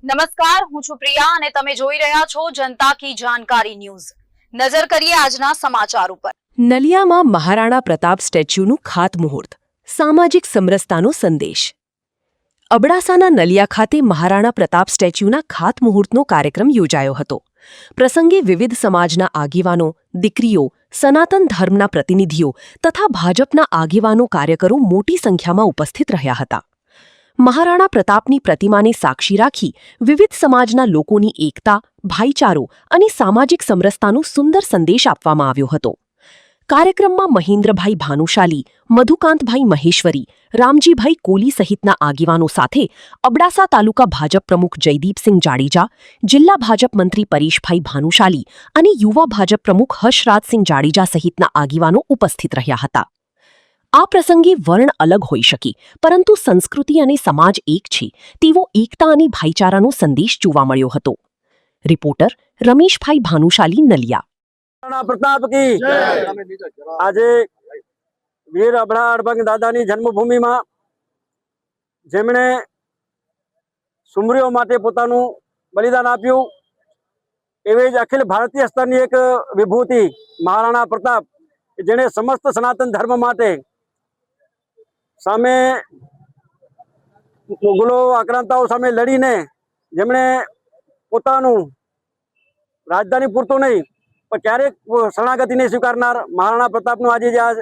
નમસ્કાર, હું છું પ્રિયા અને તમે જોઈ રહ્યા છો જનતા કી જાણકારી ન્યૂઝ। નજર કરીએ આજના સમાચાર ઉપર। નલિયામાં મહારાણા પ્રતાપ સ્ટેચ્યુનું ખાતમુહૂર્ત, સામાજિક સમરસતાનો સંદેશ। અબડાસાના નલિયા ખાતે મહારાણા પ્રતાપ સ્ટેચ્યુના ખાતમુહૂર્તનો કાર્યક્રમ યોજાયો હતો। પ્રસંગે વિવિધ સમાજના આગેવાનો, દીકરીઓ, સનાતન ધર્મના પ્રતિનિધિઓ તથા ભાજપના આગેવાનો કાર્યકરો મોટી સંખ્યામાં ઉપસ્થિત રહ્યા હતા। મહારાણા પ્રતાપની પ્રતિમાને સાક્ષી રાખી વિવિધ સમાજના લોકોની એકતા, ભાઈચારો અને સામાજિક સમરસતાનો સુંદર સંદેશ આપવામાં આવ્યો હતો। કાર્યક્રમમાં મહેન્દ્રભાઈ ભાનુશાલી, મધુકાંતભાઈ મહેશ્વરી, રામજીભાઈ કોલી સહિતના આગેવાનો સાથે અબડાસા તાલુકા ભાજપ પ્રમુખ જયદીપસિંહ જાડેજા, જિલ્લા ભાજપ મંત્રી પરેશભાઈ ભાનુશાલી અને યુવા ભાજપ પ્રમુખ હર્ષરાજસિંહ જાડેજા સહિતના આગેવાનો ઉપસ્થિત રહ્યા હતા। આ પ્રસંગે વર્ણ અલગ હોઈ શકે, પરંતુ સંસ્કૃતિ અને સમાજ એક છે તેવો એકતા અને ભાઈચારાનો સંદેશ જોવા મળ્યો હતો। રિપોર્ટર રમેશભાઈ ભાનુશાલી, નલિયા। મહારાણા પ્રતાપ की આજે વીર અબડા અડબંગ દાદાની જન્મભૂમિમાં જેમણે સુમરીઓ માટે પોતાનું બલિદાન આપ્યું, એવી જ અખિલ ભારતીય સ્તરની એક વિભૂતિ મહારાણા પ્રતાપ, જેણે સમસ્ત સનાતન ધર્મ માટે સામે મુગલો આક્રાંતાઓ સામે લડીને જેમણે પોતાનું રાજધાની પૂરતું નહીં પણ ક્યારેક શરણાગતિ નહીં સ્વીકારનાર મહારાણા પ્રતાપનું આજે જે આ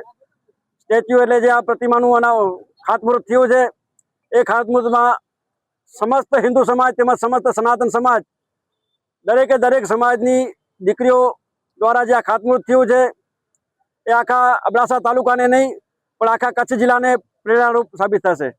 સ્ટેચ્યુ એટલે જે આ પ્રતિમાનું ખાતમુહૂર્ત થયું છે, એ ખાતમુહૂર્તમાં સમસ્ત હિન્દુ સમાજ તેમજ સમસ્ત સનાતન સમાજ દરેકે દરેક સમાજની દીકરીઓ દ્વારા જે આ ખાતમુહૂર્ત થયું છે, એ આખા અબડાસા તાલુકાને નહીં પણ આખા કચ્છ જિલ્લાને પ્રેરણારૂપ સાબિત થશે।